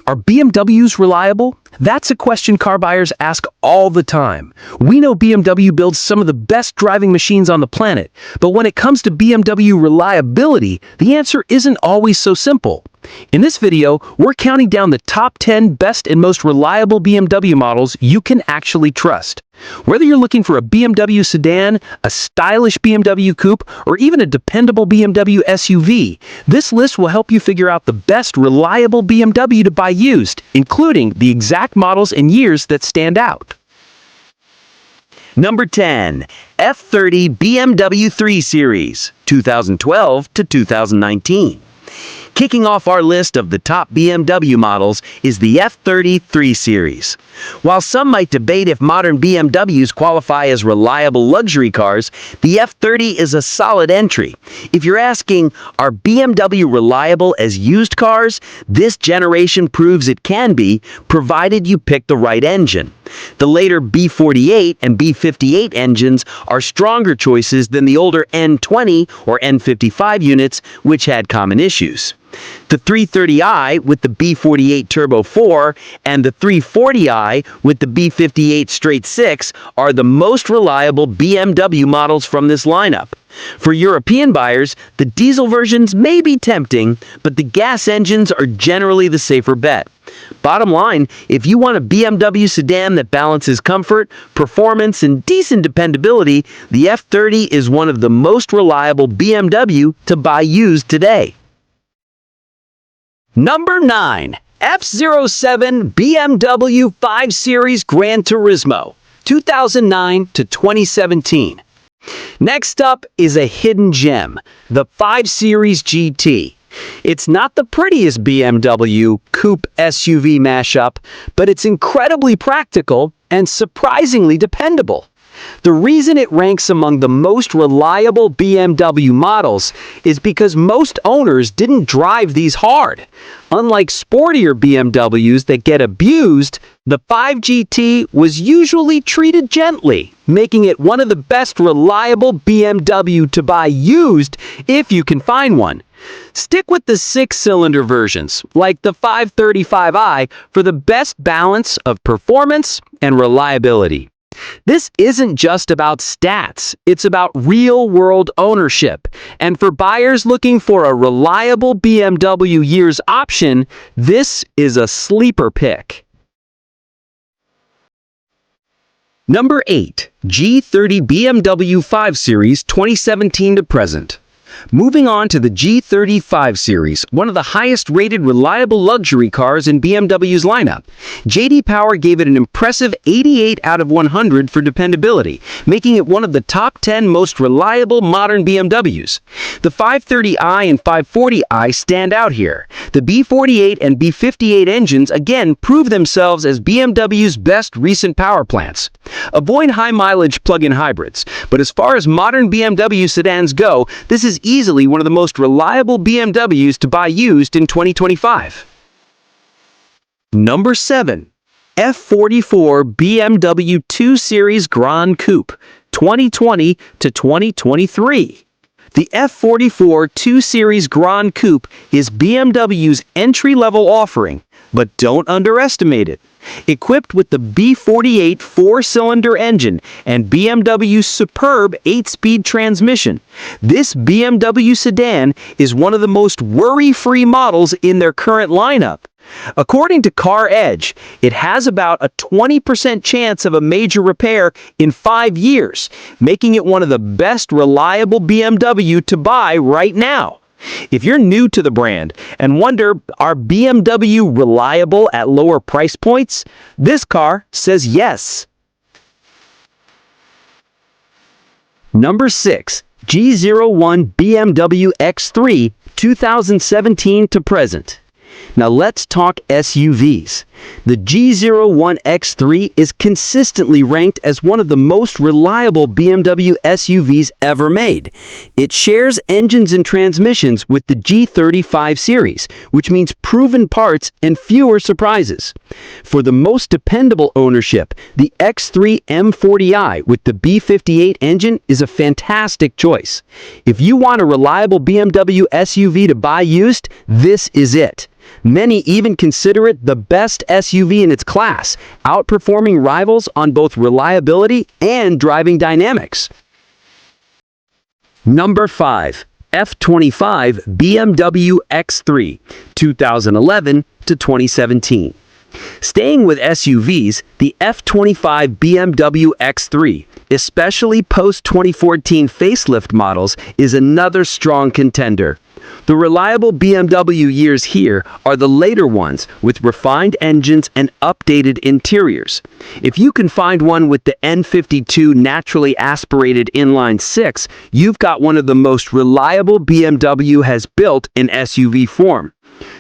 Are BMWs reliable? That's a question car buyers ask all the time. We know BMW builds some of the best driving machines on the planet, but when it comes to BMW reliability, the answer isn't always so simple. In this video, we're counting down the top 10 best and most reliable BMW models you can actually trust. Whether you're looking for a BMW sedan, a stylish BMW coupe, or even a dependable BMW SUV, this list will help you figure out the best reliable BMW to buy used, including the exact models and years that stand out. Number 10. F30 BMW 3 Series, 2012 to 2019. Kicking off our list of the top BMW models is the F30 3 Series. While some might debate if modern BMWs qualify as reliable luxury cars, the F30 is a solid entry. If you're asking, are BMW reliable as used cars? This generation proves it can be, provided you pick the right engine. The later B48 and B58 engines are stronger choices than the older N20 or N55 units, which had common issues. The 330i with the B48 Turbo 4 and the 340i with the B58 Straight 6 are the most reliable BMW models from this lineup. For European buyers, the diesel versions may be tempting, but the gas engines are generally the safer bet. Bottom line, if you want a BMW sedan that balances comfort, performance, and decent dependability, the F30 is one of the most reliable BMW to buy used today. Number 9. F07 BMW 5 Series Gran Turismo, 2009 to 2017. Next up is a hidden gem, the 5 Series GT. It's not the prettiest BMW coupe SUV mashup, but it's incredibly practical and surprisingly dependable. The reason it ranks among the most reliable BMW models is because most owners didn't drive these hard. Unlike sportier BMWs that get abused, the 5 GT was usually treated gently, making it one of the best reliable BMW to buy used if you can find one. Stick with the 6-cylinder versions, like the 535i, for the best balance of performance and reliability. This isn't just about stats, it's about real-world ownership. And for buyers looking for a reliable BMW years option, this is a sleeper pick. Number 8. G30 BMW 5 Series 2017 to present. Moving on to the G30 5 Series, one of the highest-rated reliable luxury cars in BMW's lineup. J.D. Power gave it an impressive 88 out of 100 for dependability, making it one of the top 10 most reliable modern BMWs. The 530i and 540i stand out here. The B48 and B58 engines again prove themselves as BMW's best recent power plants. Avoid high-mileage plug-in hybrids, but as far as modern BMW sedans go, this is easily one of the most reliable BMWs to buy used in 2025. Number 7. F44 BMW 2 Series Gran Coupe, 2020 to 2023. The F44 2 Series Gran Coupe is BMW's entry-level offering, but don't underestimate it. Equipped with the B48 4-cylinder engine and BMW's superb 8-speed transmission, this BMW sedan is one of the most worry-free models in their current lineup. According to Car Edge, it has about a 20% chance of a major repair in 5 years, making it one of the best reliable BMW to buy right now. If you're new to the brand and wonder, are BMW reliable at lower price points? This car says yes. Number 6. G01 BMW X3 2017 to present. Now let's talk SUVs. The G01 X3 is consistently ranked as one of the most reliable BMW SUVs ever made. It shares engines and transmissions with the G30 5 Series, which means proven parts and fewer surprises. For the most dependable ownership, the X3 M40i with the B58 engine is a fantastic choice. If you want a reliable BMW SUV to buy used, this is it. Many even consider it the best SUV in its class, outperforming rivals on both reliability and driving dynamics. Number 5. F25 BMW X3, 2011 to 2017. Staying with SUVs, the F25 BMW X3, especially post-2014 facelift models, is another strong contender. The reliable BMW years here are the later ones with refined engines and updated interiors. If you can find one with the N52 naturally aspirated inline-six, you've got one of the most reliable BMW has built in SUV form.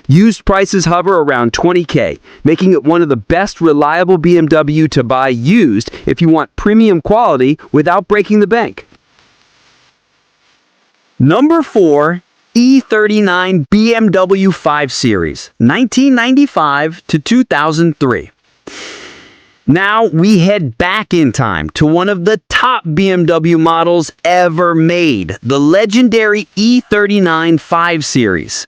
Used prices hover around $20,000, making it one of the best reliable BMW to buy used if you want premium quality without breaking the bank. Number 4. E39 BMW 5 Series, 1995 to 2003. Now we head back in time to one of the top BMW models ever made, the legendary E39 5 Series.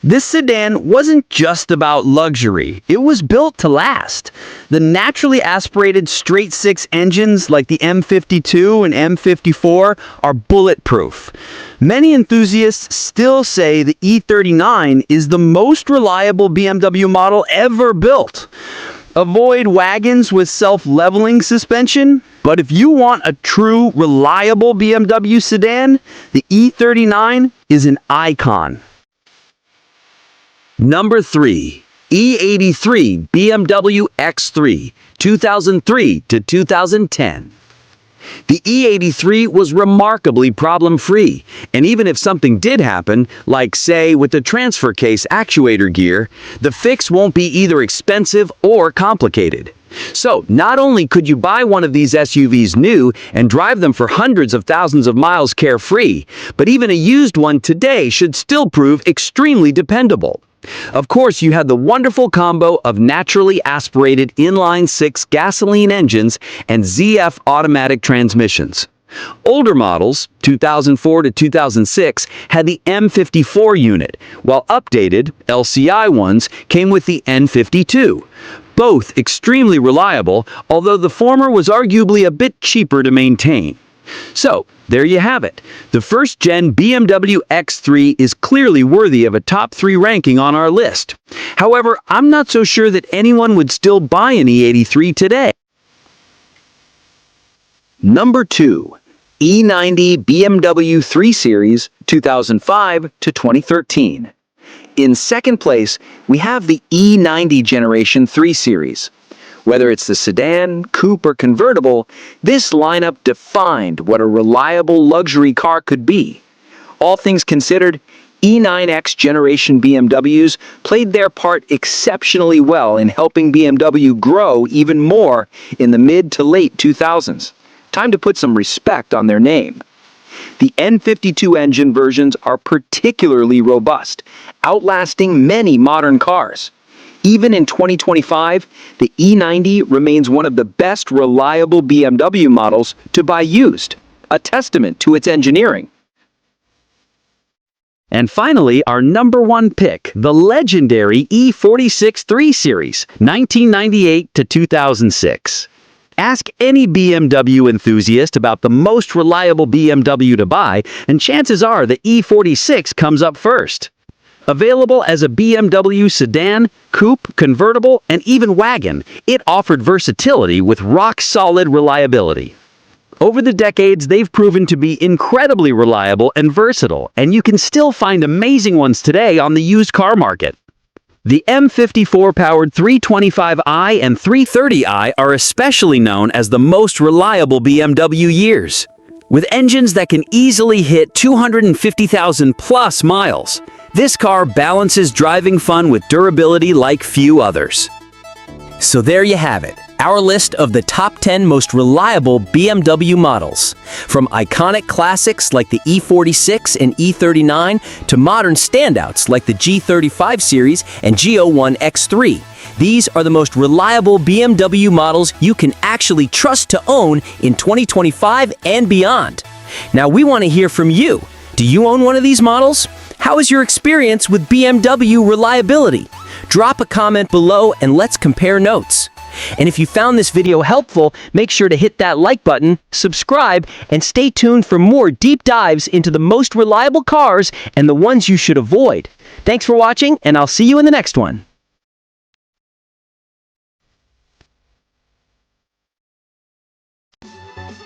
This sedan wasn't just about luxury, it was built to last. The naturally aspirated straight-six engines like the M52 and M54 are bulletproof. Many enthusiasts still say the E39 is the most reliable BMW model ever built. Avoid wagons with self-leveling suspension, but if you want a true, reliable BMW sedan, the E39 is an icon. Number 3. E83 BMW X3, 2003 to 2010. The E83 was remarkably problem-free, and even if something did happen, like say with the transfer case actuator gear, the fix won't be either expensive or complicated. So, not only could you buy one of these SUVs new and drive them for hundreds of thousands of miles carefree, but even a used one today should still prove extremely dependable. Of course, you had the wonderful combo of naturally aspirated inline-six gasoline engines and ZF automatic transmissions. Older models, 2004 to 2006, had the M54 unit, while updated, LCI ones came with the N52. Both extremely reliable, although the former was arguably a bit cheaper to maintain. So, there you have it. The first-gen BMW X3 is clearly worthy of a top 3 ranking on our list. However, I'm not so sure that anyone would still buy an E83 today. Number 2. E90 BMW 3 Series, 2005 to 2013. In second place, we have the E90 Generation 3 Series. Whether it's the sedan, coupe, or convertible, this lineup defined what a reliable luxury car could be. All things considered, E9X generation BMWs played their part exceptionally well in helping BMW grow even more in the mid to late 2000s. Time to put some respect on their name. The N52 engine versions are particularly robust, outlasting many modern cars. Even in 2025, the E90 remains one of the best reliable BMW models to buy used, a testament to its engineering. And finally, our number 1 pick, the legendary E46 3 Series, 1998 to 2006. Ask any BMW enthusiast about the most reliable BMW to buy, and chances are the E46 comes up first. Available as a BMW sedan, coupe, convertible, and even wagon, it offered versatility with rock-solid reliability. Over the decades, they've proven to be incredibly reliable and versatile, and you can still find amazing ones today on the used car market. The M54-powered 325i and 330i are especially known as the most reliable BMW years, with engines that can easily hit 250,000 plus miles. This car balances driving fun with durability like few others. So there you have it, our list of the top 10 most reliable BMW models. From iconic classics like the E46 and E39 to modern standouts like the G35 series and G01 X3. These are the most reliable BMW models you can actually trust to own in 2025 and beyond. Now we want to hear from you. Do you own one of these models? How is your experience with BMW reliability? Drop a comment below and let's compare notes. And if you found this video helpful, make sure to hit that like button, subscribe, and stay tuned for more deep dives into the most reliable cars and the ones you should avoid. Thanks for watching, and I'll see you in the next one.